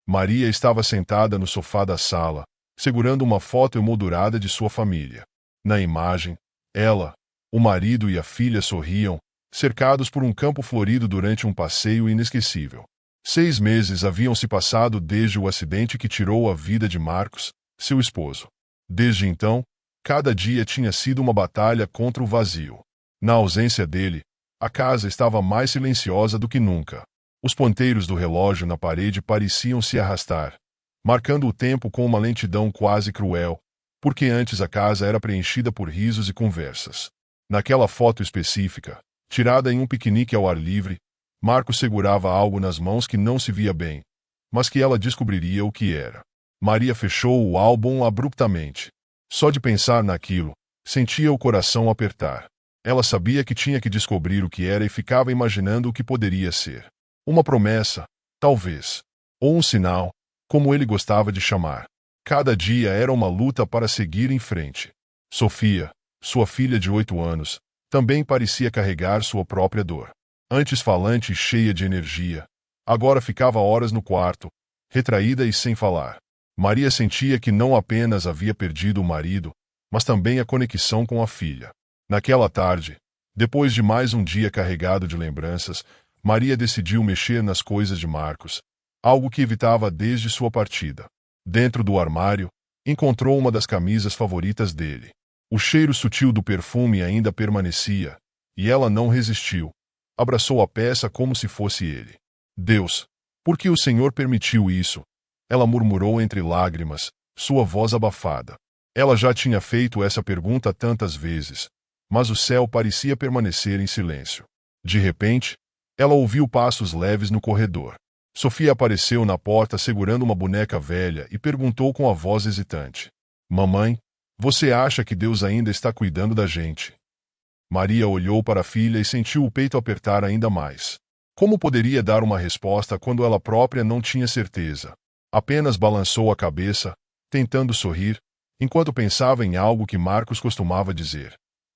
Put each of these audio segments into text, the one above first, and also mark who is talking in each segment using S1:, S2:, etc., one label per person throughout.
S1: Maria estava sentada no sofá da sala, segurando uma foto emoldurada de sua família. Na imagem, ela, o marido e a filha sorriam, cercados por um campo florido durante um passeio inesquecível. 6 meses haviam se passado desde o acidente que tirou a vida de Marcos, seu esposo. Desde então, cada dia tinha sido uma batalha contra o vazio. Na ausência dele, a casa estava mais silenciosa do que nunca. Os ponteiros do relógio na parede pareciam se arrastar, marcando o tempo com uma lentidão quase cruel, porque antes a casa era preenchida por risos e conversas. Naquela foto específica, tirada em um piquenique ao ar livre, Marcos segurava algo nas mãos que não se via bem, mas que ela descobriria o que era. Maria fechou o álbum abruptamente. Só de pensar naquilo, sentia o coração apertar. Ela sabia que tinha que descobrir o que era e ficava imaginando o que poderia ser. Uma promessa, talvez. Ou um sinal, como ele gostava de chamar. Cada dia era uma luta para seguir em frente. Sofia, sua filha de 8 anos, também parecia carregar sua própria dor. Antes falante e cheia de energia, agora ficava horas no quarto, retraída e sem falar. Maria sentia que não apenas havia perdido o marido, mas também a conexão com a filha. Naquela tarde, depois de mais um dia carregado de lembranças, Maria decidiu mexer nas coisas de Marcos, algo que evitava desde sua partida. Dentro do armário, encontrou uma das camisas favoritas dele. O cheiro sutil do perfume ainda permanecia, e ela não resistiu. Abraçou a peça como se fosse ele. Deus, por que o Senhor permitiu isso? Ela murmurou entre lágrimas, sua voz abafada. Ela já tinha feito essa pergunta tantas vezes, mas o céu parecia permanecer em silêncio. De repente, ela ouviu passos leves no corredor. Sofia apareceu na porta segurando uma boneca velha e perguntou com a voz hesitante: Mamãe, você acha que Deus ainda está cuidando da gente? Maria olhou para a filha e sentiu o peito apertar ainda mais. Como poderia dar uma resposta quando ela própria não tinha certeza? Apenas balançou a cabeça, tentando sorrir, enquanto pensava em algo que Marcos costumava dizer: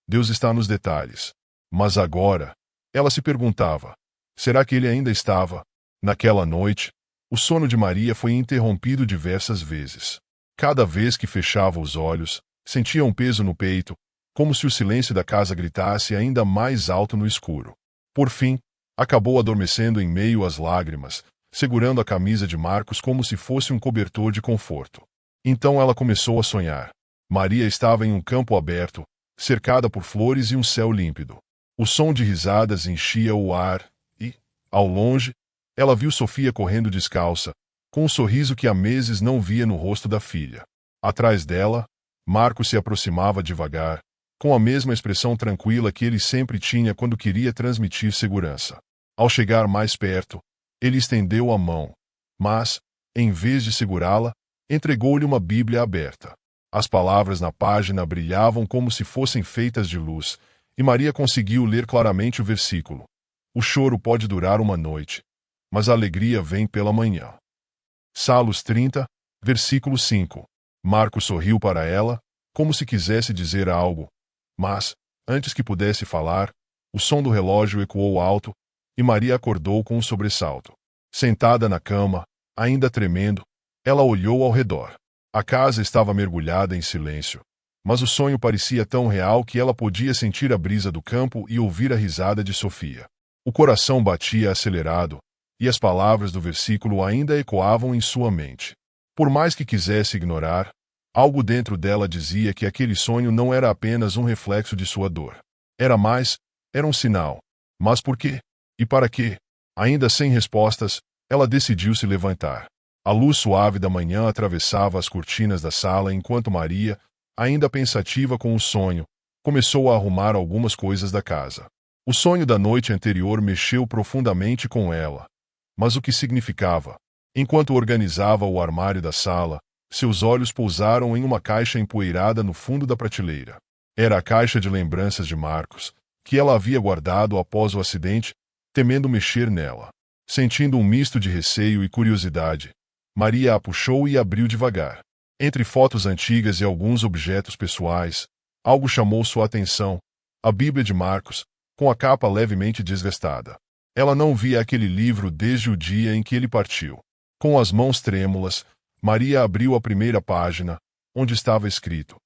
S1: Deus está nos detalhes. Mas agora, ela se perguntava: será que ele ainda estava? Naquela noite, o sono de Maria foi interrompido diversas vezes. Cada vez que fechava os olhos, sentia um peso no peito, como se o silêncio da casa gritasse ainda mais alto no escuro. Por fim, acabou adormecendo em meio às lágrimas, segurando a camisa de Marcos como se fosse um cobertor de conforto. Então ela começou a sonhar. Maria estava em um campo aberto, cercada por flores e um céu límpido. O som de risadas enchia o ar e, ao longe, ela viu Sofia correndo descalça, com um sorriso que há meses não via no rosto da filha. Atrás dela, Marcos se aproximava devagar, com a mesma expressão tranquila que ele sempre tinha quando queria transmitir segurança. Ao chegar mais perto, ele estendeu a mão, mas, em vez de segurá-la, entregou-lhe uma Bíblia aberta. As palavras na página brilhavam como se fossem feitas de luz, e Maria conseguiu ler claramente o versículo. O choro pode durar uma noite, mas a alegria vem pela manhã. Salmos 30, versículo 5. Marcos sorriu para ela, como se quisesse dizer algo, mas, antes que pudesse falar, o som do relógio ecoou alto, e Maria acordou com um sobressalto. Sentada na cama, ainda tremendo, ela olhou ao redor. A casa estava mergulhada em silêncio, mas o sonho parecia tão real que ela podia sentir a brisa do campo e ouvir a risada de Sofia. O coração batia acelerado, e as palavras do versículo ainda ecoavam em sua mente. Por mais que quisesse ignorar, algo dentro dela dizia que aquele sonho não era apenas um reflexo de sua dor. Era um sinal. Mas por quê? E para quê? Ainda sem respostas, ela decidiu se levantar. A luz suave da manhã atravessava as cortinas da sala enquanto Maria, ainda pensativa com o sonho, começou a arrumar algumas coisas da casa. O sonho da noite anterior mexeu profundamente com ela. Mas o que significava? Enquanto organizava o armário da sala, seus olhos pousaram em uma caixa empoeirada no fundo da prateleira. Era a caixa de lembranças de Marcos, que ela havia guardado após o acidente, temendo mexer nela. Sentindo um misto de receio e curiosidade, Maria a puxou e abriu devagar. Entre fotos antigas e alguns objetos pessoais, algo chamou sua atenção: a Bíblia de Marcos, com a capa levemente desgastada. Ela não via aquele livro desde o dia em que ele partiu. Com as mãos trêmulas, Maria abriu a primeira página, onde estava escrito: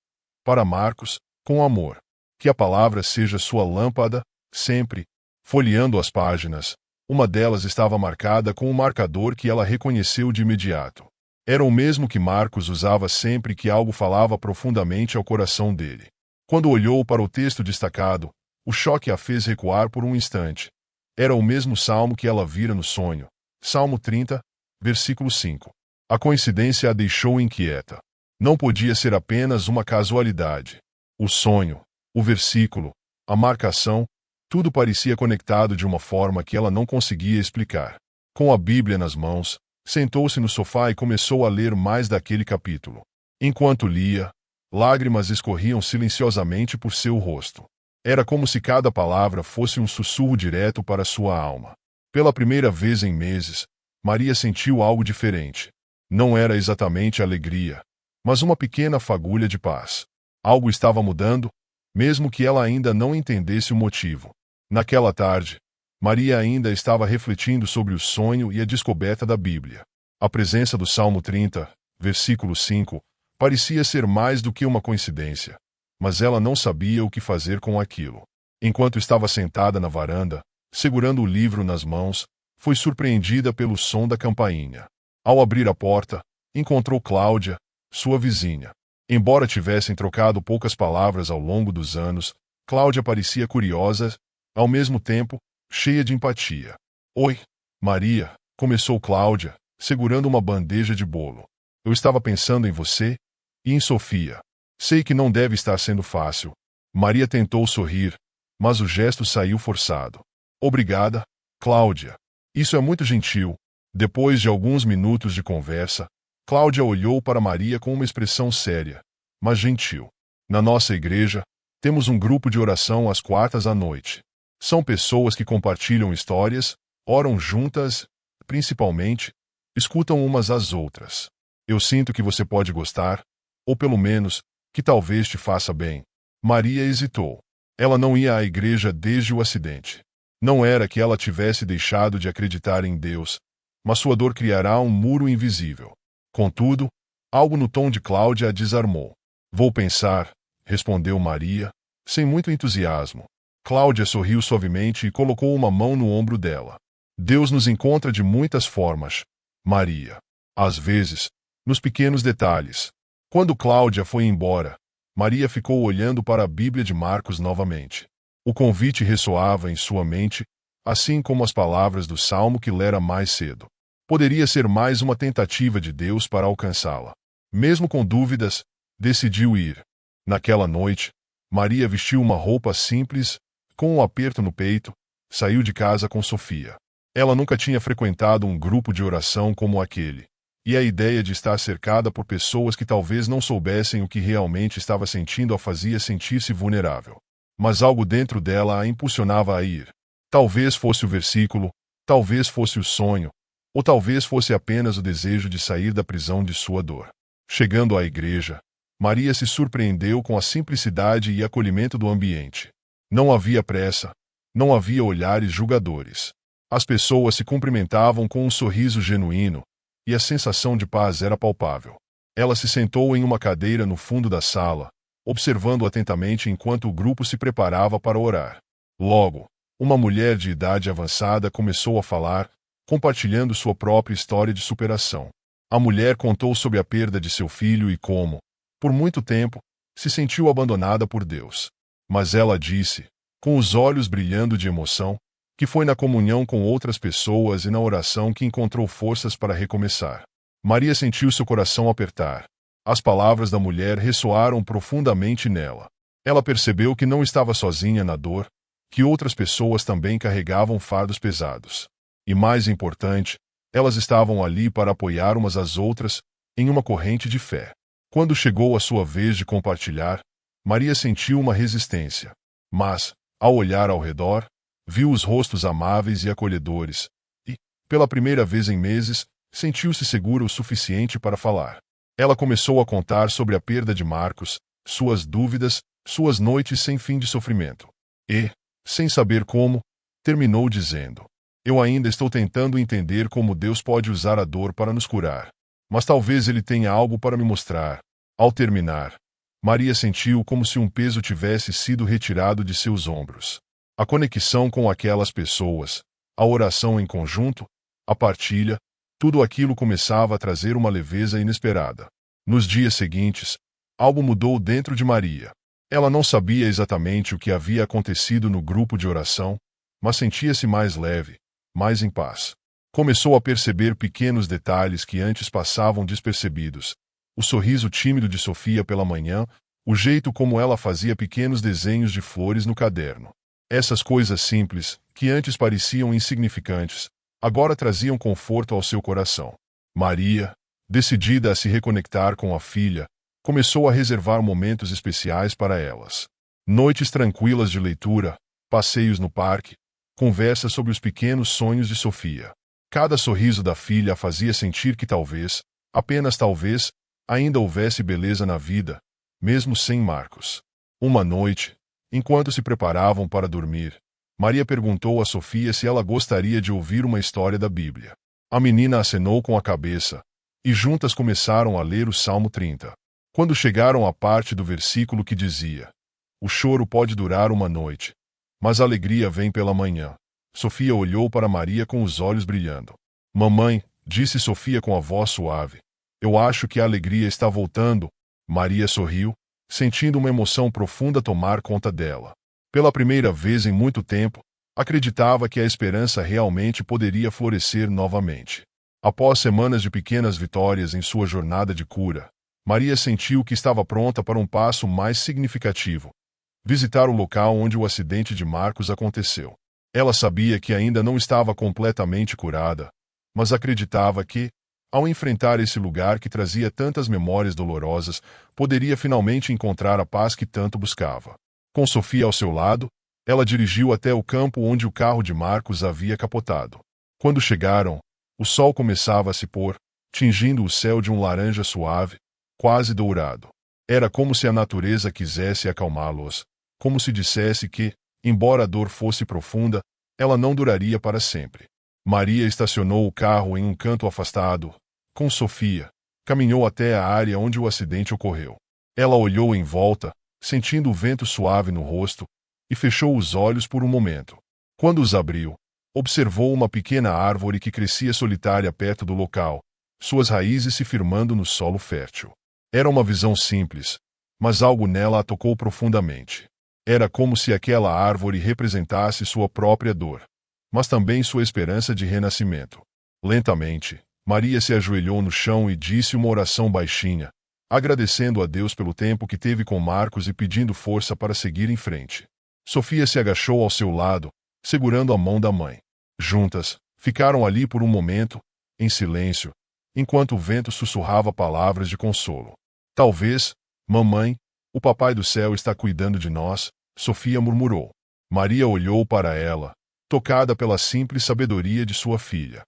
S1: Para Marcos, com amor. Que a palavra seja sua lâmpada, sempre. Folheando as páginas, uma delas estava marcada com um marcador que ela reconheceu de imediato. Era o mesmo que Marcos usava sempre que algo falava profundamente ao coração dele. Quando olhou para o texto destacado, o choque a fez recuar por um instante. Era o mesmo salmo que ela vira no sonho. Salmo 30, versículo 5. A coincidência a deixou inquieta. Não podia ser apenas uma casualidade. O sonho, o versículo, a marcação, tudo parecia conectado de uma forma que ela não conseguia explicar. Com a Bíblia nas mãos, sentou-se no sofá e começou a ler mais daquele capítulo. Enquanto lia, lágrimas escorriam silenciosamente por seu rosto. Era como se cada palavra fosse um sussurro direto para sua alma. Pela primeira vez em meses, Maria sentiu algo diferente. Não era exatamente alegria, mas uma pequena fagulha de paz. Algo estava mudando, mesmo que ela ainda não entendesse o motivo. Naquela tarde, Maria ainda estava refletindo sobre o sonho e a descoberta da Bíblia. A presença do Salmo 30, versículo 5, parecia ser mais do que uma coincidência, mas ela não sabia o que fazer com aquilo. Enquanto estava sentada na varanda, segurando o livro nas mãos, foi surpreendida pelo som da campainha. Ao abrir a porta, encontrou Cláudia, sua vizinha. Embora tivessem trocado poucas palavras ao longo dos anos, Cláudia parecia curiosa, ao mesmo tempo, cheia de empatia. Oi, Maria, começou Cláudia, segurando uma bandeja de bolo. Eu estava pensando em você e em Sofia. Sei que não deve estar sendo fácil. Maria tentou sorrir, mas o gesto saiu forçado. Obrigada, Cláudia. Isso é muito gentil. Depois de alguns minutos de conversa, Cláudia olhou para Maria com uma expressão séria, mas gentil. Na nossa igreja, temos um grupo de oração às quartas à noite. São pessoas que compartilham histórias, oram juntas, principalmente, escutam umas às outras. Eu sinto que você pode gostar, ou pelo menos, que talvez te faça bem. Maria hesitou. Ela não ia à igreja desde o acidente. Não era que ela tivesse deixado de acreditar em Deus, mas sua dor criará um muro invisível. Contudo, algo no tom de Cláudia a desarmou. Vou pensar, respondeu Maria, sem muito entusiasmo. Cláudia sorriu suavemente e colocou uma mão no ombro dela. Deus nos encontra de muitas formas, Maria. Às vezes, nos pequenos detalhes. Quando Cláudia foi embora, Maria ficou olhando para a Bíblia de Marcos novamente. O convite ressoava em sua mente, assim como as palavras do salmo que lera mais cedo. Poderia ser mais uma tentativa de Deus para alcançá-la. Mesmo com dúvidas, decidiu ir. Naquela noite, Maria vestiu uma roupa simples, com um aperto no peito, saiu de casa com Sofia. Ela nunca tinha frequentado um grupo de oração como aquele, e a ideia de estar cercada por pessoas que talvez não soubessem o que realmente estava sentindo a fazia sentir-se vulnerável. Mas algo dentro dela a impulsionava a ir. Talvez fosse o versículo, talvez fosse o sonho, ou talvez fosse apenas o desejo de sair da prisão de sua dor. Chegando à igreja, Maria se surpreendeu com a simplicidade e acolhimento do ambiente. Não havia pressa, não havia olhares julgadores. As pessoas se cumprimentavam com um sorriso genuíno, e a sensação de paz era palpável. Ela se sentou em uma cadeira no fundo da sala, observando atentamente enquanto o grupo se preparava para orar. Logo, uma mulher de idade avançada começou a falar, compartilhando sua própria história de superação. A mulher contou sobre a perda de seu filho e como, por muito tempo, se sentiu abandonada por Deus. Mas ela disse, com os olhos brilhando de emoção, que foi na comunhão com outras pessoas e na oração que encontrou forças para recomeçar. Maria sentiu seu coração apertar. As palavras da mulher ressoaram profundamente nela. Ela percebeu que não estava sozinha na dor, que outras pessoas também carregavam fardos pesados. E mais importante, elas estavam ali para apoiar umas às outras, em uma corrente de fé. Quando chegou a sua vez de compartilhar, Maria sentiu uma resistência. Mas, ao olhar ao redor, viu os rostos amáveis e acolhedores, e, pela primeira vez em meses, sentiu-se segura o suficiente para falar. Ela começou a contar sobre a perda de Marcos, suas dúvidas, suas noites sem fim de sofrimento. E, sem saber como, terminou dizendo: Eu ainda estou tentando entender como Deus pode usar a dor para nos curar. Mas talvez Ele tenha algo para me mostrar. Ao terminar, Maria sentiu como se um peso tivesse sido retirado de seus ombros. A conexão com aquelas pessoas, a oração em conjunto, a partilha, tudo aquilo começava a trazer uma leveza inesperada. Nos dias seguintes, algo mudou dentro de Maria. Ela não sabia exatamente o que havia acontecido no grupo de oração, mas sentia-se mais leve, mais em paz. Começou a perceber pequenos detalhes que antes passavam despercebidos. O sorriso tímido de Sofia pela manhã, o jeito como ela fazia pequenos desenhos de flores no caderno. Essas coisas simples, que antes pareciam insignificantes, agora traziam conforto ao seu coração. Maria, decidida a se reconectar com a filha, começou a reservar momentos especiais para elas. Noites tranquilas de leitura, passeios no parque, conversas sobre os pequenos sonhos de Sofia. Cada sorriso da filha a fazia sentir que talvez, apenas talvez, ainda houvesse beleza na vida, mesmo sem Marcos. Uma noite, enquanto se preparavam para dormir, Maria perguntou a Sofia se ela gostaria de ouvir uma história da Bíblia. A menina acenou com a cabeça, e juntas começaram a ler o Salmo 30. Quando chegaram à parte do versículo que dizia: "O choro pode durar uma noite, mas a alegria vem pela manhã", Sofia olhou para Maria com os olhos brilhando. "Mamãe", disse Sofia com a voz suave, "eu acho que a alegria está voltando." Maria sorriu, sentindo uma emoção profunda tomar conta dela. Pela primeira vez em muito tempo, acreditava que a esperança realmente poderia florescer novamente. Após semanas de pequenas vitórias em sua jornada de cura, Maria sentiu que estava pronta para um passo mais significativo: visitar o local onde o acidente de Marcos aconteceu. Ela sabia que ainda não estava completamente curada, mas acreditava que, ao enfrentar esse lugar que trazia tantas memórias dolorosas, poderia finalmente encontrar a paz que tanto buscava. Com Sofia ao seu lado, ela dirigiu até o campo onde o carro de Marcos havia capotado. Quando chegaram, o sol começava a se pôr, tingindo o céu de um laranja suave, quase dourado. Era como se a natureza quisesse acalmá-los, como se dissesse que, embora a dor fosse profunda, ela não duraria para sempre. Maria estacionou o carro em um canto afastado. Com Sofia, caminhou até a área onde o acidente ocorreu. Ela olhou em volta, sentindo o vento suave no rosto, e fechou os olhos por um momento. Quando os abriu, observou uma pequena árvore que crescia solitária perto do local, suas raízes se firmando no solo fértil. Era uma visão simples, mas algo nela a tocou profundamente. Era como se aquela árvore representasse sua própria dor, mas também sua esperança de renascimento. Lentamente, Maria se ajoelhou no chão e disse uma oração baixinha, agradecendo a Deus pelo tempo que teve com Marcos e pedindo força para seguir em frente. Sofia se agachou ao seu lado, segurando a mão da mãe. Juntas, ficaram ali por um momento, em silêncio, enquanto o vento sussurrava palavras de consolo. "Talvez, mamãe, o Papai do Céu está cuidando de nós", Sofia murmurou. Maria olhou para ela, tocada pela simples sabedoria de sua filha.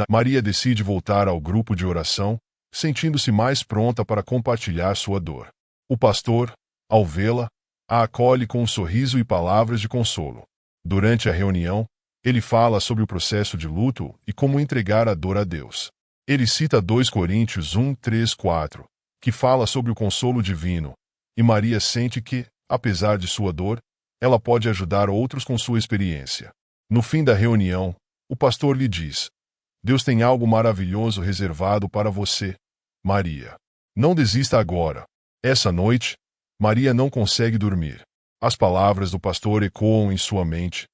S1: Maria decide voltar ao grupo de oração, sentindo-se mais pronta para compartilhar sua dor. O pastor, ao vê-la, a acolhe com um sorriso e palavras de consolo. Durante a reunião, ele fala sobre o processo de luto e como entregar a dor a Deus. Ele cita 2 Coríntios 1:3-4, que fala sobre o consolo divino, e Maria sente que, apesar de sua dor, ela pode ajudar outros com sua experiência. No fim da reunião, o pastor lhe diz: "Deus tem algo maravilhoso reservado para você, Maria. Não desista agora." Essa noite, Maria não consegue dormir. As palavras do pastor ecoam em sua mente,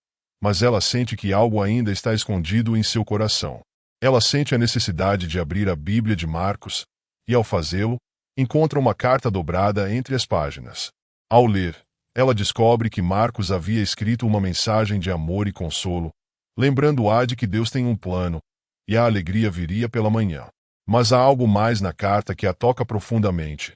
S1: mas ela sente que algo ainda está escondido em seu coração. Ela sente a necessidade de abrir a Bíblia de Marcos, e ao fazê-lo, encontra uma carta dobrada entre as páginas. Ao ler, ela descobre que Marcos havia escrito uma mensagem de amor e consolo, lembrando-a de que Deus tem um plano, e a alegria viria pela manhã. Mas há algo mais na carta que a toca profundamente.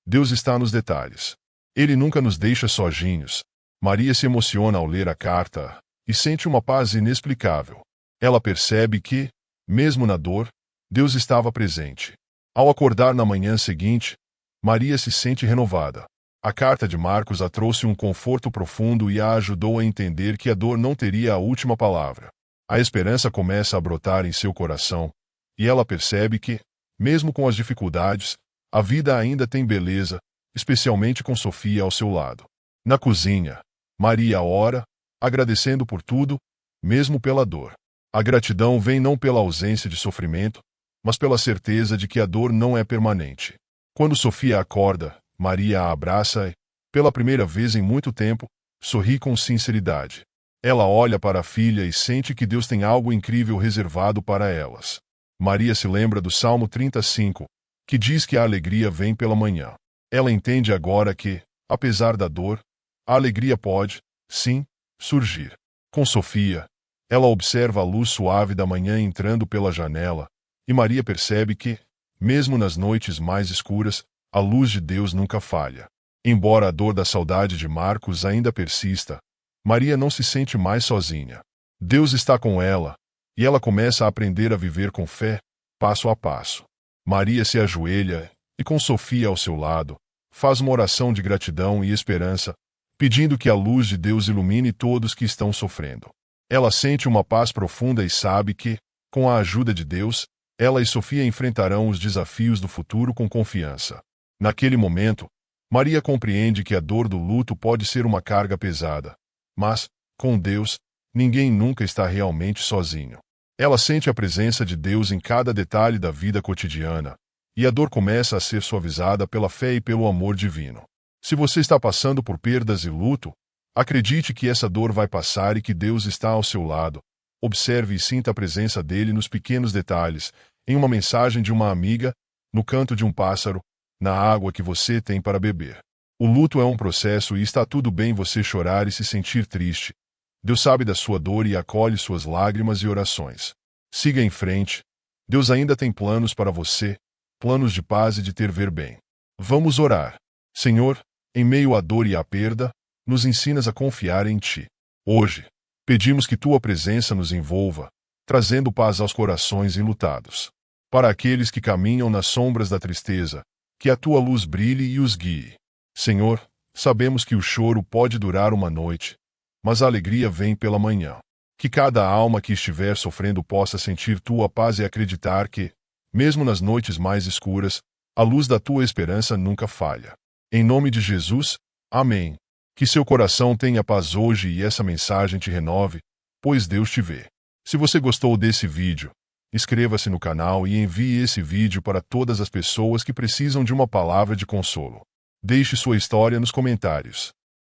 S1: Deus está nos detalhes. Ele nunca nos deixa sozinhos. Maria se emociona ao ler a carta, e sente uma paz inexplicável. Ela percebe que, mesmo na dor, Deus estava presente. Ao acordar na manhã seguinte, Maria se sente renovada. A carta de Marcos a trouxe um conforto profundo e a ajudou a entender que a dor não teria a última palavra. A esperança começa a brotar em seu coração, e ela percebe que, mesmo com as dificuldades, a vida ainda tem beleza, especialmente com Sofia ao seu lado. Na cozinha, Maria ora, agradecendo por tudo, mesmo pela dor. A gratidão vem não pela ausência de sofrimento, mas pela certeza de que a dor não é permanente. Quando Sofia acorda, Maria a abraça e, pela primeira vez em muito tempo, sorri com sinceridade. Ela olha para a filha e sente que Deus tem algo incrível reservado para elas. Maria se lembra do Salmo 35, que diz que a alegria vem pela manhã. Ela entende agora que, apesar da dor, a alegria pode, sim, surgir. Com Sofia, ela observa a luz suave da manhã entrando pela janela, e Maria percebe que, mesmo nas noites mais escuras, a luz de Deus nunca falha. Embora a dor da saudade de Marcos ainda persista, Maria não se sente mais sozinha. Deus está com ela, e ela começa a aprender a viver com fé, passo a passo. Maria se ajoelha e, com Sofia ao seu lado, faz uma oração de gratidão e esperança, pedindo que a luz de Deus ilumine todos que estão sofrendo. Ela sente uma paz profunda e sabe que, com a ajuda de Deus, ela e Sofia enfrentarão os desafios do futuro com confiança. Naquele momento, Maria compreende que a dor do luto pode ser uma carga pesada, mas, com Deus, ninguém nunca está realmente sozinho. Ela sente a presença de Deus em cada detalhe da vida cotidiana, e a dor começa a ser suavizada pela fé e pelo amor divino. Se você está passando por perdas e luto, acredite que essa dor vai passar e que Deus está ao seu lado. Observe e sinta a presença dele nos pequenos detalhes, em uma mensagem de uma amiga, no canto de um pássaro, na água que você tem para beber. O luto é um processo e está tudo bem você chorar e se sentir triste. Deus sabe da sua dor e acolhe suas lágrimas e orações. Siga em frente. Deus ainda tem planos para você, planos de paz e de ter ver bem. Vamos orar. Senhor, em meio à dor e à perda, nos ensinas a confiar em Ti. Hoje, pedimos que Tua presença nos envolva, trazendo paz aos corações enlutados. Para aqueles que caminham nas sombras da tristeza, que a Tua luz brilhe e os guie. Senhor, sabemos que o choro pode durar uma noite, mas a alegria vem pela manhã. Que cada alma que estiver sofrendo possa sentir Tua paz e acreditar que, mesmo nas noites mais escuras, a luz da Tua esperança nunca falha. Em nome de Jesus, amém. Que seu coração tenha paz hoje e essa mensagem te renove, pois Deus te vê. Se você gostou desse vídeo, inscreva-se no canal e envie esse vídeo para todas as pessoas que precisam de uma palavra de consolo. Deixe sua história nos comentários.